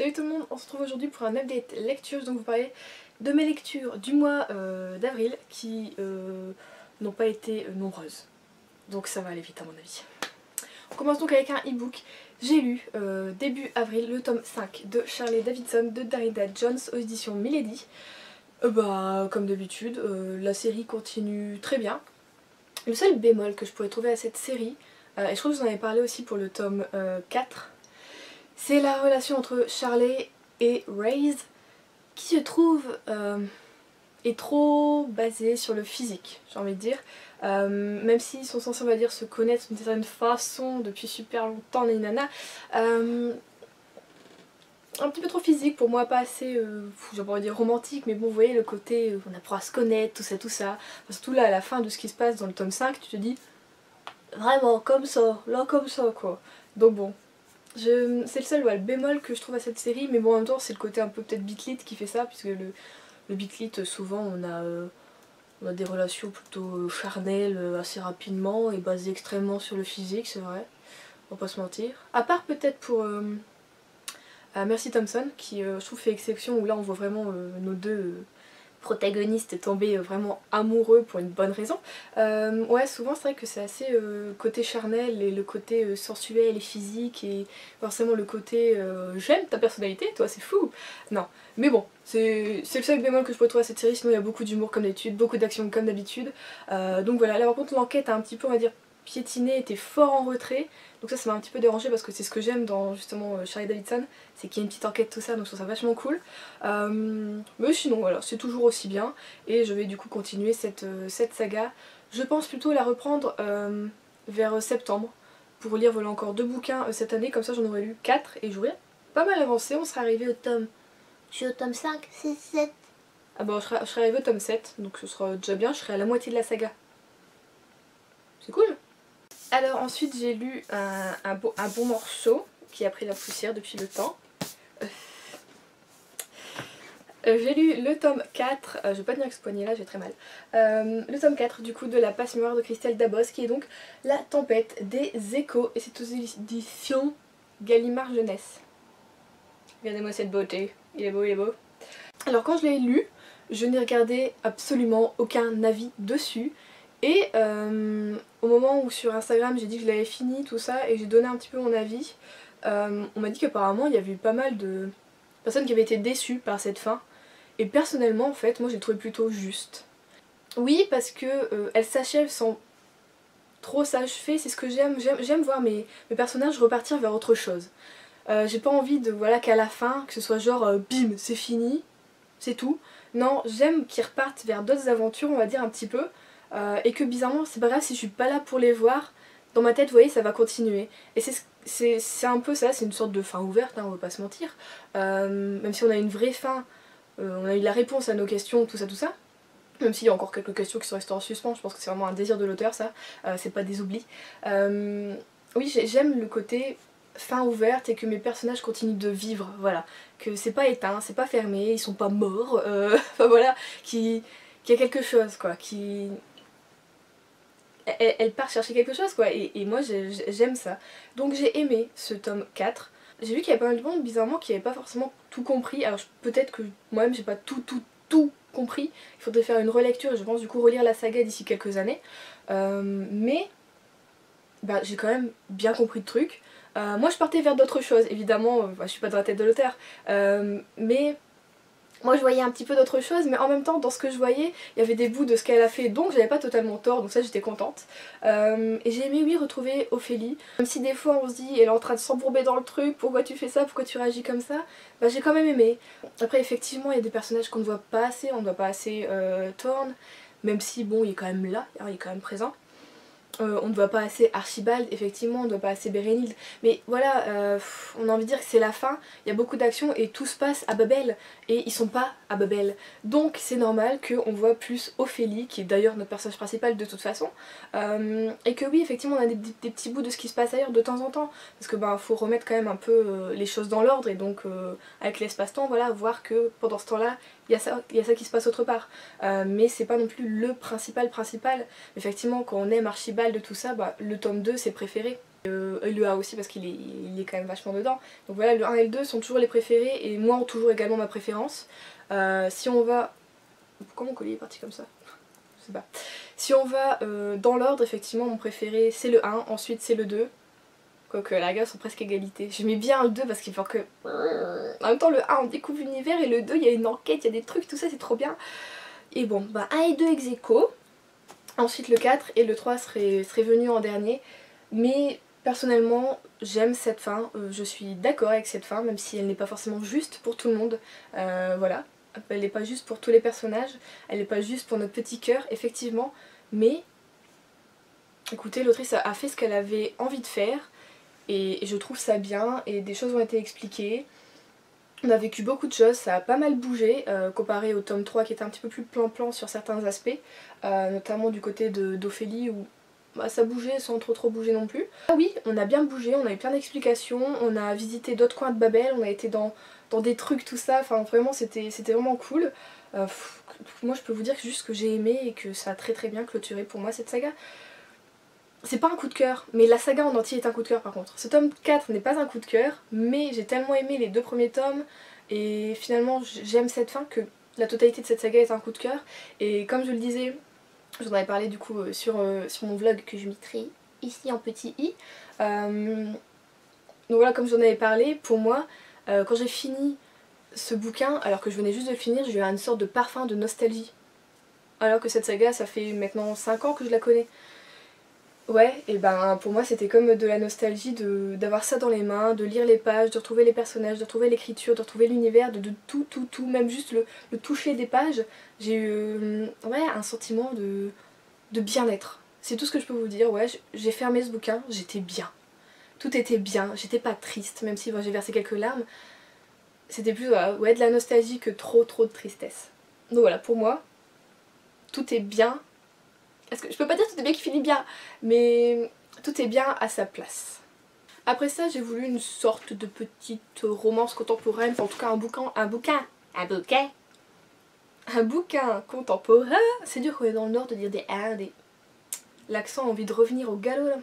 Salut tout le monde, on se retrouve aujourd'hui pour un update lecture. Donc vous parler de mes lectures du mois d'avril qui n'ont pas été nombreuses. Donc ça va aller vite à mon avis. On commence donc avec un e-book. J'ai lu début avril le tome 5 de Shirley Davidson de Darida Jones aux éditions Milady. Comme d'habitude, la série continue très bien. Le seul bémol que je pourrais trouver à cette série, et je crois que je vous en avais parlé aussi pour le tome 4, c'est la relation entre Charlie et Raze qui je trouve est trop basée sur le physique, j'ai envie de dire. Même s'ils sont censés, on va dire, se connaître d'une certaine façon depuis super longtemps, nanana, un petit peu trop physique pour moi, pas assez, j'ai pas envie de dire romantique, mais bon, vous voyez le côté, on apprend à se connaître, tout ça, tout ça. Enfin, surtout là, à la fin de ce qui se passe dans le tome 5, tu te dis, vraiment, comme ça, là, comme ça, quoi. Donc bon. C'est le seul le bémol que je trouve à cette série, mais bon en même temps c'est le côté un peu peut-être bitlit qui fait ça, puisque le bitlit souvent on a des relations plutôt charnelles assez rapidement et basées extrêmement sur le physique, c'est vrai, on va pas se mentir. À part peut-être pour Mercy Thompson qui je trouve fait exception, où là on voit vraiment nos deux protagonistes tomber vraiment amoureux pour une bonne raison. Ouais, souvent c'est vrai que c'est assez côté charnel et le côté sensuel et physique et forcément le côté j'aime ta personnalité, toi c'est fou. Non, mais bon, c'est le seul bémol que je peux trouver à cette série, sinon il y a beaucoup d'humour comme d'habitude, beaucoup d'action comme d'habitude. Donc voilà, là par contre l'enquête a un petit peu, on va dire, piétiné, était fort en retrait, donc ça m'a un petit peu dérangé parce que c'est ce que j'aime dans justement Shirley Davidson, c'est qu'il y a une petite enquête, tout ça, donc je trouve ça vachement cool. Mais sinon voilà, c'est toujours aussi bien et je vais du coup continuer cette saga. Je pense plutôt la reprendre vers septembre pour lire voilà encore 2 bouquins cette année, comme ça j'en aurais lu 4 et j'aurais pas mal avancé. On serait arrivé au tome... Je suis au tome 5, 6, 7. Ah bon, je serais arrivée au tome 7, donc ce sera déjà bien, je serai à la moitié de la saga. C'est cool. Alors ensuite j'ai lu un bon morceau qui a pris la poussière depuis le temps. J'ai lu le tome 4, je vais pas tenir avec ce poignet là, j'ai très mal. Le tome 4 du coup de La Passe-Mémoire de Christelle Dabos, qui est donc La Tempête des Échos, et c'est aux éditions Gallimard Jeunesse. Regardez-moi cette beauté, il est beau, il est beau. Alors quand je l'ai lu, je n'ai regardé absolument aucun avis dessus. Et au moment où sur Instagram j'ai dit que je l'avais fini, tout ça, et j'ai donné un petit peu mon avis, on m'a dit qu'apparemment il y avait eu pas mal de personnes qui avaient été déçues par cette fin. Et personnellement en fait, moi j'ai trouvé plutôt juste. Oui, parce que elle s'achève sans trop s'achever, c'est ce que j'aime. J'aime voir mes personnages repartir vers autre chose. J'ai pas envie de, voilà, qu'à la fin, que ce soit genre bim, c'est fini, c'est tout. Non, j'aime qu'ils repartent vers d'autres aventures, on va dire un petit peu. Et que bizarrement, c'est pas grave si je suis pas là pour les voir, dans ma tête, vous voyez, ça va continuer. Et c'est un peu ça, c'est une sorte de fin ouverte, hein, on va pas se mentir. Même si on a une vraie fin, on a eu la réponse à nos questions, tout ça, tout ça. Même s'il y a encore quelques questions qui sont restées en suspens, je pense que c'est vraiment un désir de l'auteur ça, c'est pas des oublis. Oui, j'aime le côté fin ouverte et que mes personnages continuent de vivre, voilà. Que c'est pas éteint, c'est pas fermé, ils sont pas morts, enfin voilà, qu'il y a quelque chose quoi, qui... Elle part chercher quelque chose quoi, et moi j'aime ça. Donc j'ai aimé ce tome 4. J'ai vu qu'il y avait pas mal de monde bizarrement qui avait pas forcément tout compris, alors peut-être que moi-même j'ai pas tout compris, il faudrait faire une relecture et je pense du coup relire la saga d'ici quelques années. Mais bah, j'ai quand même bien compris le truc. Moi je partais vers d'autres choses, évidemment, je suis pas dans la tête de l'auteur, mais moi je voyais un petit peu d'autres choses, mais en même temps dans ce que je voyais il y avait des bouts de ce qu'elle a fait, donc j'avais pas totalement tort, donc ça j'étais contente. Et j'ai aimé oui retrouver Ophélie, même si des fois on se dit elle est en train de s'embourber dans le truc, pourquoi tu fais ça, pourquoi tu réagis comme ça, bah j'ai quand même aimé. Après effectivement il y a des personnages qu'on ne voit pas assez, on ne voit pas assez Thorne, même si bon il est quand même là, il est quand même présent. On ne voit pas assez Archibald, effectivement, on ne voit pas assez Bérénice, mais voilà, on a envie de dire que c'est la fin, il y a beaucoup d'action et tout se passe à Babel, et ils sont pas à Babel. Donc c'est normal qu'on voit plus Ophélie, qui est d'ailleurs notre personnage principal de toute façon, et que oui, effectivement, on a des petits bouts de ce qui se passe ailleurs de temps en temps, parce que bah faut remettre quand même un peu les choses dans l'ordre, et donc avec l'espace-temps, voilà, voir que pendant ce temps-là, il y a ça qui se passe autre part. Mais c'est pas non plus le principal. Effectivement, quand on aime Archibald de tout ça, bah, le tome 2 c'est préféré. Et le A aussi parce il est quand même vachement dedans. Donc voilà, le 1 et le 2 sont toujours les préférés et moi ont toujours également ma préférence. Si on va... Pourquoi mon collier est parti comme ça? Je sais pas. Si on va dans l'ordre, effectivement mon préféré c'est le 1, ensuite c'est le 2. Quoique la rigueur sont presque égalité. J'aimais bien le 2 parce qu'il faut que... En même temps le 1 on découvre l'univers et le 2 il y a une enquête, il y a des trucs, tout ça c'est trop bien. Et bon, bah 1 et 2 ex aequo. Ensuite le 4 et le 3 seraient venus en dernier. Mais personnellement j'aime cette fin, je suis d'accord avec cette fin même si elle n'est pas forcément juste pour tout le monde. Voilà, elle n'est pas juste pour tous les personnages, elle n'est pas juste pour notre petit cœur effectivement. Mais écoutez, l'autrice a fait ce qu'elle avait envie de faire et je trouve ça bien et des choses ont été expliquées. On a vécu beaucoup de choses, ça a pas mal bougé comparé au tome 3 qui était un petit peu plus plan-plan sur certains aspects, notamment du côté d'Ophélie où bah, ça bougeait sans trop bouger non plus. Ah oui, on a bien bougé, on a eu plein d'explications, on a visité d'autres coins de Babel, on a été dans des trucs tout ça, enfin vraiment c'était vraiment cool. Moi je peux vous dire que juste que j'ai aimé et que ça a très bien clôturé pour moi cette saga. C'est pas un coup de cœur, mais la saga en entier est un coup de cœur par contre. Ce tome 4 n'est pas un coup de cœur, mais j'ai tellement aimé les deux premiers tomes et finalement j'aime cette fin que la totalité de cette saga est un coup de cœur. Et comme je le disais, je vous en avais parlé du coup sur mon vlog que je mettrai ici en petit i. Donc voilà, comme j'en avais parlé, pour moi, quand j'ai fini ce bouquin, alors que je venais juste de le finir, j'ai eu une sorte de parfum de nostalgie. Alors que cette saga, ça fait maintenant 5 ans que je la connais. Ouais, et ben pour moi c'était comme de la nostalgie d'avoir ça dans les mains, de lire les pages, de retrouver les personnages, de retrouver l'écriture, de retrouver l'univers, de tout, même juste le toucher des pages. J'ai eu ouais, un sentiment de bien-être. C'est tout ce que je peux vous dire, ouais, j'ai fermé ce bouquin, j'étais bien. Tout était bien, j'étais pas triste, même si bon, j'ai versé quelques larmes. C'était plus ouais, de la nostalgie que trop de tristesse. Donc voilà, pour moi, tout est bien. Est-ce que je peux pas dire tout est bien qui finit bien, mais tout est bien à sa place. Après ça, j'ai voulu une sorte de petite romance contemporaine, enfin en tout cas un bouquin contemporain. C'est dur quand on est dans le nord de dire des... L'accent a envie de revenir au galop là.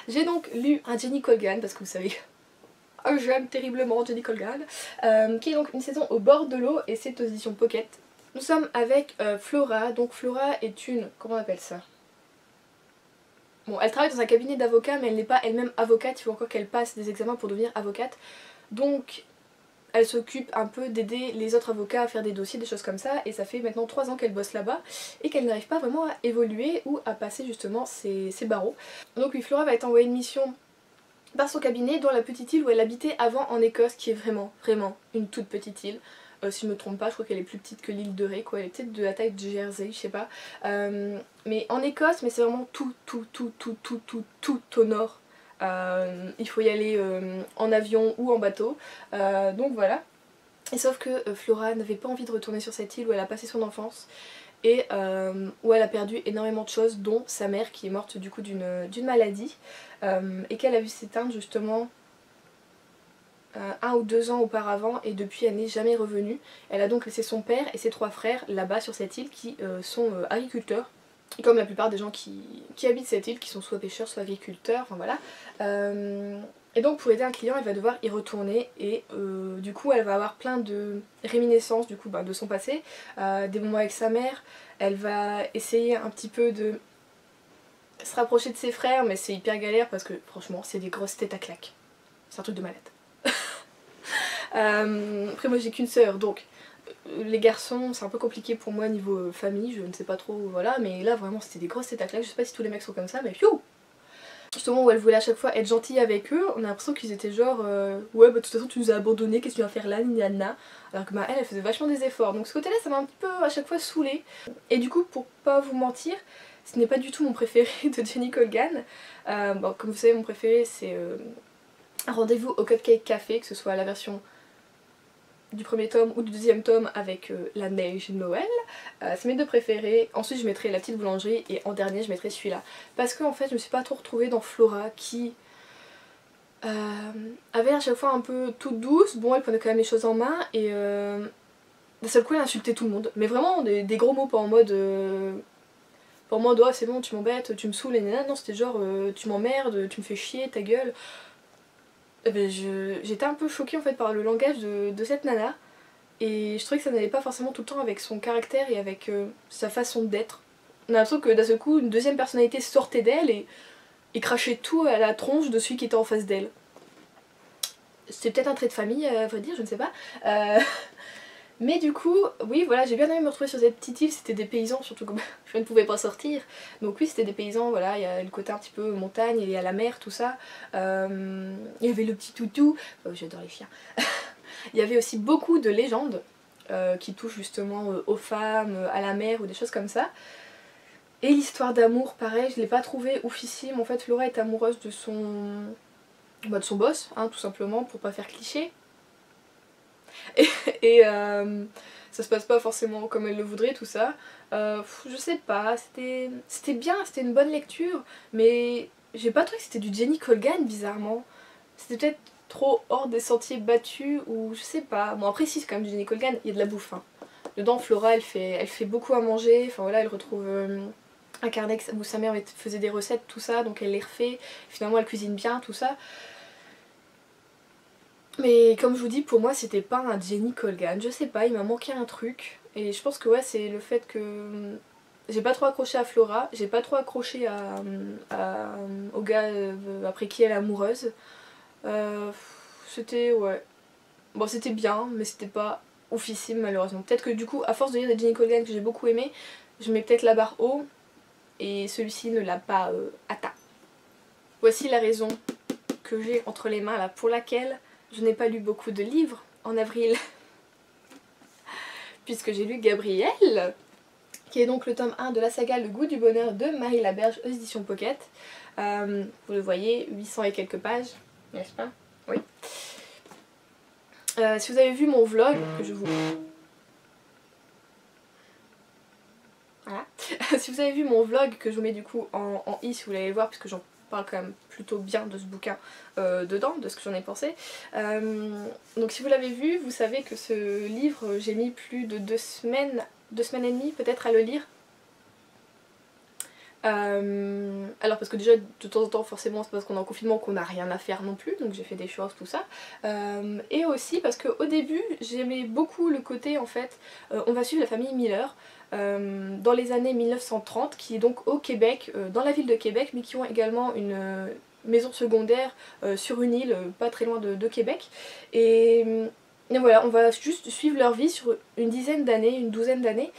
J'ai donc lu un Jenny Colgan, parce que vous savez, j'aime terriblement Jenny Colgan, qui est donc une saison au bord de l'eau et c'est aux éditions Pocket. Nous sommes avec Flora, donc Flora est une... comment on appelle ça? Bon, elle travaille dans un cabinet d'avocat mais elle n'est pas elle-même avocate, il faut encore qu'elle passe des examens pour devenir avocate. Donc elle s'occupe un peu d'aider les autres avocats à faire des dossiers, des choses comme ça, et ça fait maintenant 3 ans qu'elle bosse là-bas et qu'elle n'arrive pas vraiment à évoluer ou à passer justement ses barreaux. Donc oui, Flora va être envoyée une mission par son cabinet dans la petite île où elle habitait avant en Écosse, qui est vraiment une toute petite île. Si je me trompe pas, je crois qu'elle est plus petite que l'île de Ré, quoi. Elle est peut-être de la taille de Jersey, je sais pas. Mais en Écosse, mais c'est vraiment tout au nord. Il faut y aller en avion ou en bateau. Donc voilà. Et sauf que Flora n'avait pas envie de retourner sur cette île où elle a passé son enfance. Et où elle a perdu énormément de choses, dont sa mère qui est morte du coup d'une maladie. Et qu'elle a vu s'éteindre justement 1 ou 2 ans auparavant et depuis elle n'est jamais revenue. Elle a donc laissé son père et ses 3 frères là-bas sur cette île qui sont agriculteurs. Comme la plupart des gens qui habitent cette île, qui sont soit pêcheurs, soit agriculteurs, enfin voilà. Et donc pour aider un client elle va devoir y retourner et du coup elle va avoir plein de réminiscences du coup, de son passé, des moments avec sa mère. Elle va essayer un petit peu de se rapprocher de ses frères mais c'est hyper galère parce que franchement c'est des grosses têtes à claques. C'est un truc de malade. Après moi j'ai qu'une sœur donc les garçons c'est un peu compliqué pour moi niveau famille, je ne sais pas trop, voilà, mais là vraiment c'était des grosses têtes à claques, je sais pas si tous les mecs sont comme ça mais piou. Justement où elle voulait à chaque fois être gentille avec eux, on a l'impression qu'ils étaient genre ouais bah de toute façon tu nous as abandonnés, qu'est-ce que tu viens faire là, nana. Alors que elle faisait vachement des efforts, donc ce côté là ça m'a un petit peu à chaque fois saoulée. Et du coup pour pas vous mentir, ce n'est pas du tout mon préféré de Jenny Colgan. Bon, comme vous savez mon préféré c'est Rendez-vous au Cupcake Café, que ce soit la version du premier tome ou du deuxième tome avec la neige Noël. C'est mes 2 préférés. Ensuite je mettrai La Petite Boulangerie et en dernier je mettrai celui-là. Parce qu'en fait je me suis pas trop retrouvée dans Flora qui avait à chaque fois un peu toute douce. Bon elle prenait quand même les choses en main et d'un seul coup elle insultait tout le monde. Mais vraiment des gros mots, pas en mode Pour moi, oh, c'est bon, tu m'embêtes, tu me saoules, et nana. Non, c'était genre, tu m'emmerdes, tu me fais chier, ta gueule. Eh ben, j'étais un peu choquée en fait par le langage de cette nana. Et je trouvais que ça n'allait pas forcément tout le temps avec son caractère et avec sa façon d'être. On a l'impression que d'un seul coup, une deuxième personnalité sortait d'elle et crachait tout à la tronche de celui qui était en face d'elle. C'est peut-être un trait de famille, à vrai dire, je ne sais pas. Mais du coup, oui, voilà, j'ai bien aimé me retrouver sur cette petite île, c'était des paysans, surtout comme je ne pouvais pas sortir. Donc oui, c'était des paysans, voilà, il y a le côté un petit peu montagne, il y a la mer, tout ça. Il y avait le petit toutou, oh, j'adore les chiens. Il y avait aussi beaucoup de légendes qui touchent justement aux femmes, à la mer ou des choses comme ça. Et l'histoire d'amour, pareil, je l'ai pas trouvée oufissime. En fait, Flora est amoureuse de de son boss, hein, tout simplement, pour pas faire cliché. Et ça se passe pas forcément comme elle le voudrait, tout ça. Je sais pas, c'était bien, c'était une bonne lecture, mais j'ai pas trouvé que c'était du Jenny Colgan, bizarrement. C'était peut-être trop hors des sentiers battus, ou je sais pas. Bon, après, si, c'est quand même du Jenny Colgan, il y a de la bouffe. Hein. Dedans, Flora, elle fait beaucoup à manger, enfin voilà, elle retrouve un carnet où sa mère faisait des recettes, tout ça, donc elle les refait. Finalement, elle cuisine bien, tout ça. Mais comme je vous dis, pour moi c'était pas un Jenny Colgan, je sais pas, il m'a manqué un truc. Et je pense que ouais, c'est le fait que j'ai pas trop accroché à Flora, j'ai pas trop accroché au gars après qui elle est amoureuse. C'était, ouais, bon c'était bien, mais c'était pas oufissime malheureusement. Peut-être que du coup, à force de lire des Jenny Colgan que j'ai beaucoup aimé, je mets peut-être la barre haut, et celui-ci ne l'a pas atteint. Voici la raison que j'ai entre les mains là pour laquelle je n'ai pas lu beaucoup de livres en avril, puisque j'ai lu Gabrielle, qui est donc le tome 1 de la saga Le goût du bonheur de Marie Laberge aux éditions Pocket. Vous le voyez, 800 et quelques pages, n'est-ce pas? Oui. Si vous avez vu mon vlog, que je vous... Voilà. Si vous avez vu mon vlog, que je vous mets du coup en i si vous voulez le voir, puisque j'en parle quand même plutôt bien de ce bouquin dedans, de ce que j'en ai pensé. Donc si vous l'avez vu, vous savez que ce livre, j'ai mis plus de 2 semaines et demie peut-être à le lire. Alors parce que déjà de temps en temps forcément c'est parce qu'on est en confinement qu'on n'a rien à faire non plus, donc j'ai fait des choses, tout ça. Et aussi parce qu'au début j'aimais beaucoup le côté en fait, on va suivre la famille Miller dans les années 1930, qui est donc au Québec, dans la ville de Québec, mais qui ont également une maison secondaire sur une île pas très loin de Québec. Et voilà, on va juste suivre leur vie sur une dizaine d'années, une douzaine d'années.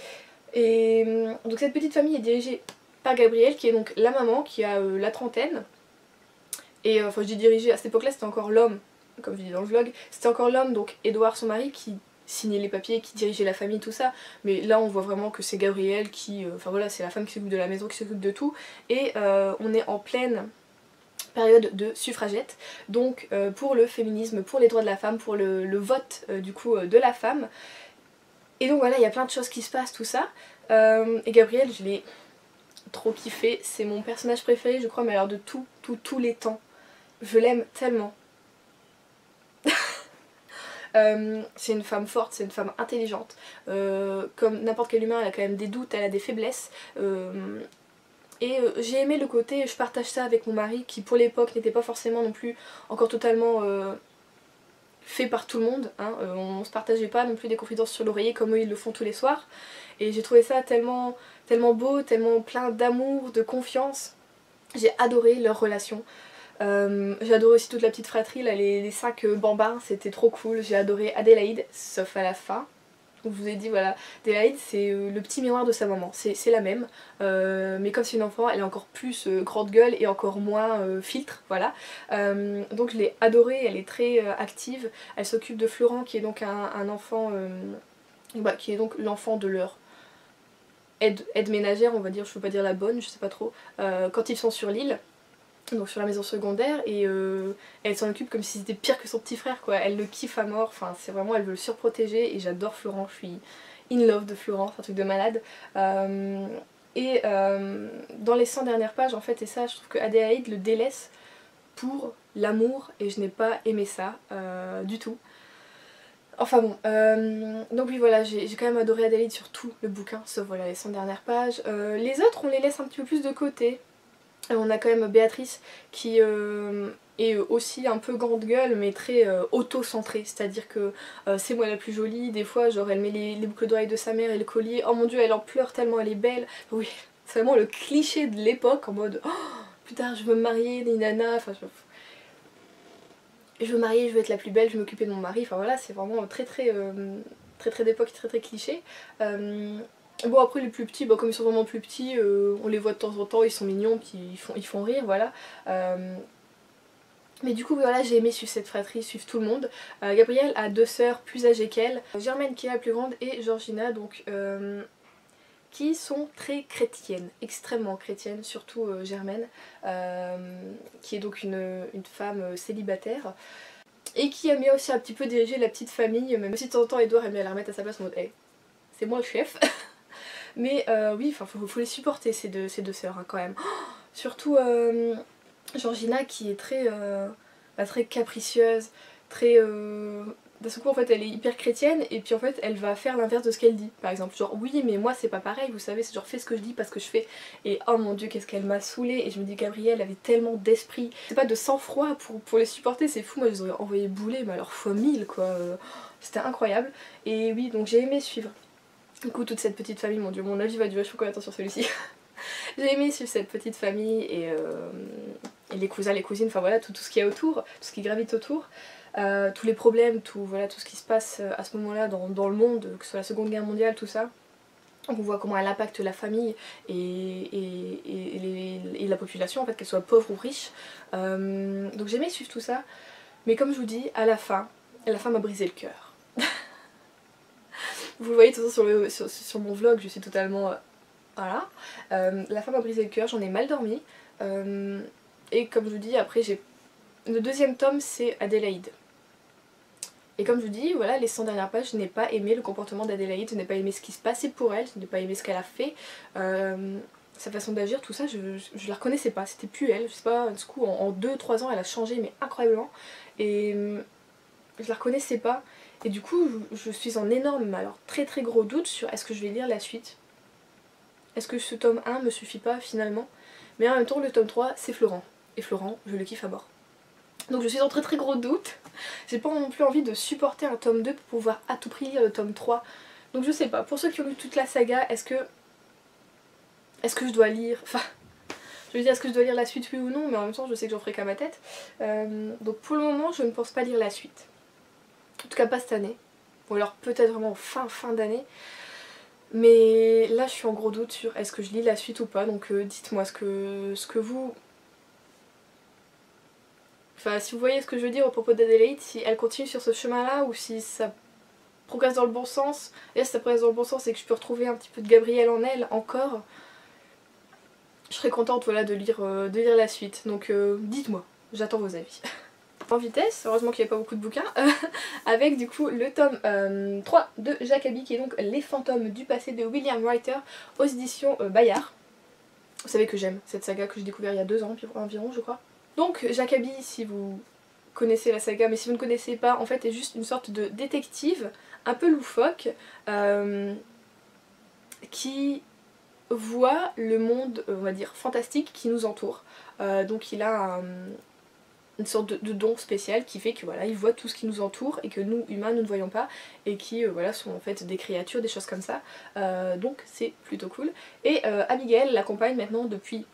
Et donc cette petite famille est dirigée par Gabrielle, qui est donc la maman, qui a la trentaine. Et enfin je dis dirigée, à cette époque là c'était encore l'homme, comme je dis dans le vlog, c'était encore l'homme, donc Édouard son mari, qui signait les papiers, qui dirigeait la famille, tout ça. Mais là on voit vraiment que c'est Gabrielle qui, enfin voilà, c'est la femme qui s'occupe de la maison, qui s'occupe de tout. Et on est en pleine période de suffragette, donc pour le féminisme, pour les droits de la femme, pour le vote du coup de la femme. Et donc voilà, il y a plein de choses qui se passent, tout ça. Et Gabrielle, je l'ai trop kiffé, c'est mon personnage préféré je crois, mais alors de tous les temps. Je l'aime tellement. C'est une femme forte, c'est une femme intelligente. Comme n'importe quel humain, elle a quand même des doutes, elle a des faiblesses. Et j'ai aimé le côté, je partage ça avec mon mari, qui pour l'époque n'était pas forcément non plus encore totalement fait par tout le monde. Hein. On se partageait pas non plus des confidences sur l'oreiller comme eux ils le font tous les soirs. Et j'ai trouvé ça tellement beau, tellement plein d'amour, de confiance. J'ai adoré leur relation. J'ai adoré aussi toute la petite fratrie, là, les 5 bambins, c'était trop cool. J'ai adoré Adélaïde, sauf à la fin. Donc je vous ai dit voilà, Adélaïde c'est le petit miroir de sa maman, c'est la même. Mais comme c'est une enfant, elle est encore plus grande gueule et encore moins filtre, voilà. Donc je l'ai adorée, elle est très active. Elle s'occupe de Florent qui est donc un enfant, qui est donc l'enfant de leur aide ménagère, on va dire, je peux pas dire la bonne, je sais pas trop, quand ils sont sur l'île, donc sur la maison secondaire, et elle s'en occupe comme si c'était pire que son petit frère quoi, elle le kiffe à mort, enfin c'est vraiment, elle veut le surprotéger, et j'adore Florent, je suis in love de Florent, c'est un truc de malade. Et dans les 100 dernières pages en fait, et ça je trouve que Adélaïde le délaisse pour l'amour, et je n'ai pas aimé ça du tout. Enfin bon, donc oui voilà, j'ai quand même adoré Adélaïde sur tout le bouquin, sauf voilà les 100 dernières pages. Les autres on les laisse un petit peu plus de côté. On a quand même Béatrice qui est aussi un peu grande gueule mais très auto-centrée, c'est-à-dire que c'est moi la plus jolie, des fois genre elle met les boucles d'oreilles de sa mère et le collier, oh mon dieu elle en pleure tellement elle est belle. Oui, c'est vraiment le cliché de l'époque en mode oh plus tard je veux me marier, des nanas, enfin je veux me marier, je veux être la plus belle, je veux m'occuper de mon mari, enfin voilà c'est vraiment très d'époque, très cliché. Bon après les plus petits, bah, comme ils sont vraiment plus petits, on les voit de temps en temps, ils sont mignons, puis ils font rire, voilà. Mais du coup voilà, j'ai aimé suivre cette fratrie, suivre tout le monde. Gabrielle a 2 sœurs plus âgées qu'elle, Germaine qui est la plus grande et Georgina donc qui sont très chrétiennes, extrêmement chrétiennes, surtout Germaine, qui est donc une femme célibataire. Et qui aime bien aussi un petit peu diriger la petite famille, même si de temps en temps Edouard aime bien la remettre à sa place en mode hey, c'est moi le chef. Mais oui, faut les supporter ces deux sœurs hein, quand même. Surtout Georgina qui est très capricieuse, très... D'un seul coup en fait elle est hyper chrétienne et puis en fait elle va faire l'inverse de ce qu'elle dit. Par exemple genre oui mais moi c'est pas pareil, vous savez c'est genre fais ce que je dis pas ce que je fais. Et oh mon dieu qu'est-ce qu'elle m'a saoulée et je me dis Gabrielle avait tellement d'esprit. C'est pas de sang-froid pour les supporter, c'est fou, moi je les aurais envoyé bouler mais alors fois 1000 quoi. C'était incroyable. Et oui donc j'ai aimé suivre. Du coup toute cette petite famille, mon dieu mon avis va du vachement quand même sur celui-ci. J'ai aimé suivre cette petite famille et les cousins, les cousines, enfin voilà tout ce qu'il y a autour, tout ce qui gravite autour. Tous les problèmes, voilà, tout ce qui se passe à ce moment-là dans le monde, que ce soit la Seconde Guerre mondiale, tout ça. Donc on voit comment elle impacte la famille et la population, en fait, qu'elle soit pauvre ou riche. Donc j'ai aimé suivre tout ça, mais comme je vous dis, à la fin m'a brisé le cœur. Vous le voyez de toute façon sur mon vlog, je suis totalement... voilà. La fin m'a brisé le cœur, j'en ai mal dormi. Et comme je vous dis, après j'ai... Le deuxième tome c'est Adélaïde. Et comme je vous dis, voilà, les 100 dernières pages, je n'ai pas aimé le comportement d'Adélaïde, je n'ai pas aimé ce qui se passait pour elle, je n'ai pas aimé ce qu'elle a fait, sa façon d'agir, tout ça, je la reconnaissais pas, c'était plus elle, je sais pas, du coup en 2-3 ans elle a changé mais incroyablement, et je la reconnaissais pas, et du coup je suis en énorme, alors très gros doute sur est-ce que je vais lire la suite, est-ce que ce tome 1 me suffit pas finalement, mais en même temps le tome 3 c'est Florent, et Florent je le kiffe à mort. Donc je suis en très gros doute. J'ai pas non plus envie de supporter un tome 2 pour pouvoir à tout prix lire le tome 3. Donc je sais pas, pour ceux qui ont lu toute la saga, est-ce que je dois lire... Enfin, je veux dire, est-ce que je dois lire la suite oui ou non, mais en même temps je sais que j'en ferai qu'à ma tête. Donc pour le moment je ne pense pas lire la suite. En tout cas pas cette année. Ou alors peut-être vraiment fin d'année. Mais là je suis en gros doute sur est-ce que je lis la suite ou pas. Donc dites-moi ce que vous... Enfin, si vous voyez ce que je veux dire au propos d'Adélaïde, si elle continue sur ce chemin-là ou si ça progresse dans le bon sens. Et là, si ça progresse dans le bon sens et que je peux retrouver un petit peu de Gabrielle en elle encore, je serais contente voilà, de lire la suite. Donc dites-moi, j'attends vos avis. En vitesse, heureusement qu'il n'y a pas beaucoup de bouquins, avec du coup le tome 3 de Jacobi qui est donc Les fantômes du passé de William Ryder aux éditions Bayard. Vous savez que j'aime cette saga que j'ai découvert il y a 2 ans environ je crois. Donc Jacobi, si vous connaissez la saga, mais si vous ne connaissez pas, en fait est juste une sorte de détective un peu loufoque qui voit le monde, on va dire, fantastique qui nous entoure. Donc il a une sorte de don spécial qui fait que voilà, il voit tout ce qui nous entoure et que nous, humains, nous ne voyons pas et qui voilà, sont en fait des créatures, des choses comme ça. Donc c'est plutôt cool. Et Abigail l'accompagne maintenant depuis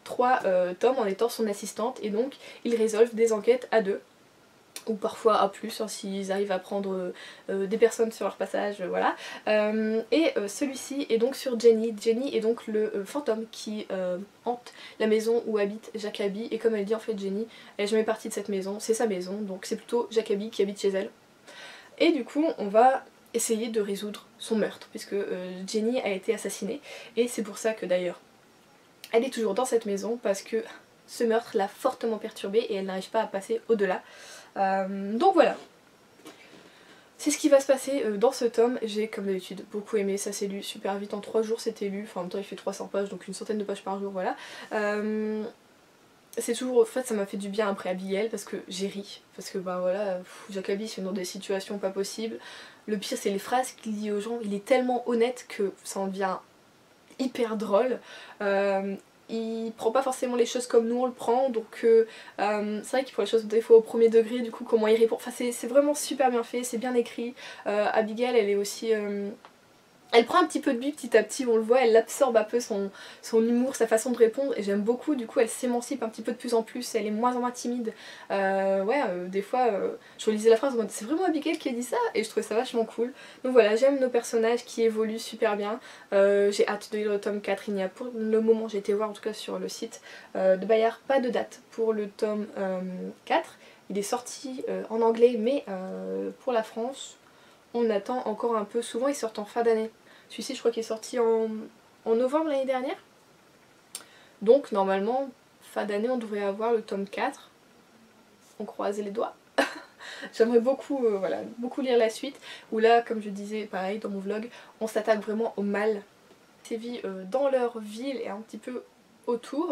3 tomes en étant son assistante et donc ils résolvent des enquêtes à 2 ou parfois à plus hein, s'ils arrivent à prendre des personnes sur leur passage, voilà. Et celui-ci est donc sur Jenny. Jenny est donc le fantôme qui hante la maison où habite Jacobi et comme elle dit en fait Jenny, elle est jamais partie de cette maison, c'est sa maison donc c'est plutôt Jacobi qui habite chez elle. Et du coup on va essayer de résoudre son meurtre puisque Jenny a été assassinée et c'est pour ça que d'ailleurs elle est toujours dans cette maison parce que ce meurtre l'a fortement perturbée et elle n'arrive pas à passer au-delà. Donc voilà. C'est ce qui va se passer dans ce tome. J'ai comme d'habitude beaucoup aimé, ça s'est lu super vite, en 3 jours c'était lu, enfin en même temps il fait 300 pages donc une centaine de pages par jour, voilà. c'est toujours, en fait ça m'a fait du bien après Abigail parce que j'ai ri. Parce que bah voilà, Jacobi c'est dans des situations pas possibles. Le pire c'est les phrases qu'il dit aux gens, il est tellement honnête que ça en devient hyper drôle. Il prend pas forcément les choses comme nous on le prend, donc c'est vrai qu'il prend les choses des fois au premier degré, du coup comment il répond, enfin c'est vraiment super bien fait, c'est bien écrit. Abigail elle est aussi... elle prend un petit peu de lui petit à petit, on le voit, elle absorbe un peu son humour, sa façon de répondre et j'aime beaucoup, du coup elle s'émancipe un petit peu de plus en plus, elle est moins en moins timide. Des fois je relisais la phrase en mode c'est vraiment Abigail qui a dit ça et je trouvais ça vachement cool. Donc voilà, j'aime nos personnages qui évoluent super bien, j'ai hâte de lire le tome 4, il n'y a pour le moment, j'ai été voir en tout cas sur le site de Bayard, pas de date pour le tome 4, il est sorti en anglais mais pour la France on attend encore un peu, souvent ils sortent en fin d'année. Celui-ci je crois qu'il est sorti en novembre l'année dernière. Donc normalement, fin d'année on devrait avoir le tome 4. On croise les doigts. J'aimerais beaucoup, voilà, beaucoup lire la suite. Où là, comme je disais pareil dans mon vlog, on s'attaque vraiment au mal. Sévit dans leur ville et un petit peu autour.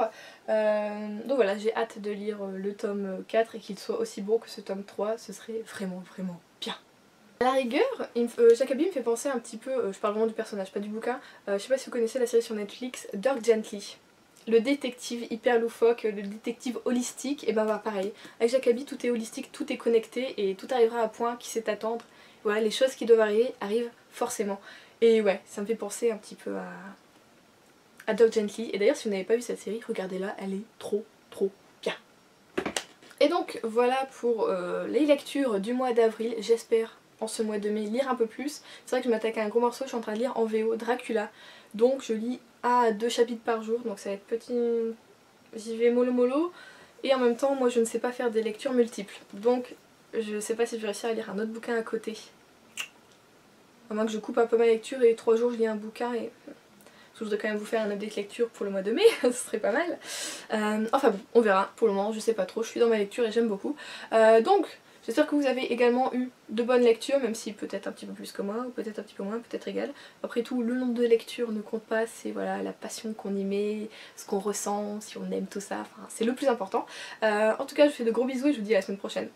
Donc voilà, j'ai hâte de lire le tome 4 et qu'il soit aussi beau que ce tome 3. Ce serait vraiment vraiment bien. À la rigueur, Jacobi me fait penser un petit peu, je parle vraiment du personnage, pas du bouquin, je sais pas si vous connaissez la série sur Netflix, Dirk Gently. Le détective hyper loufoque, le détective holistique, et ben bah pareil. Avec Jacobi tout est holistique, tout est connecté et tout arrivera à point qui sait attendre. Voilà, les choses qui doivent arriver arrivent forcément. Et ouais, ça me fait penser un petit peu à Dirk Gently. Et d'ailleurs si vous n'avez pas vu cette série, regardez-la, elle est trop bien. Et donc voilà pour les lectures du mois d'avril, j'espère en ce mois de mai lire un peu plus. C'est vrai que je m'attaque à un gros morceau, je suis en train de lire en VO Dracula, donc je lis 1 à 2 chapitres par jour, donc ça va être petit, j'y vais mollo mollo, et en même temps moi je ne sais pas faire des lectures multiples, donc je sais pas si je vais réussir à lire un autre bouquin à côté. À moins que je coupe un peu ma lecture et 3 jours je lis un bouquin et... je voudrais quand même vous faire un update lecture pour le mois de mai, ce serait pas mal. Enfin bon, on verra, pour le moment je sais pas trop, je suis dans ma lecture et j'aime beaucoup. Donc j'espère que vous avez également eu de bonnes lectures, même si peut-être un petit peu plus que moi, ou peut-être un petit peu moins, peut-être égal. Après tout, le nombre de lectures ne compte pas, c'est voilà la passion qu'on y met, ce qu'on ressent, si on aime tout ça, enfin c'est le plus important. En tout cas je vous fais de gros bisous et je vous dis à la semaine prochaine.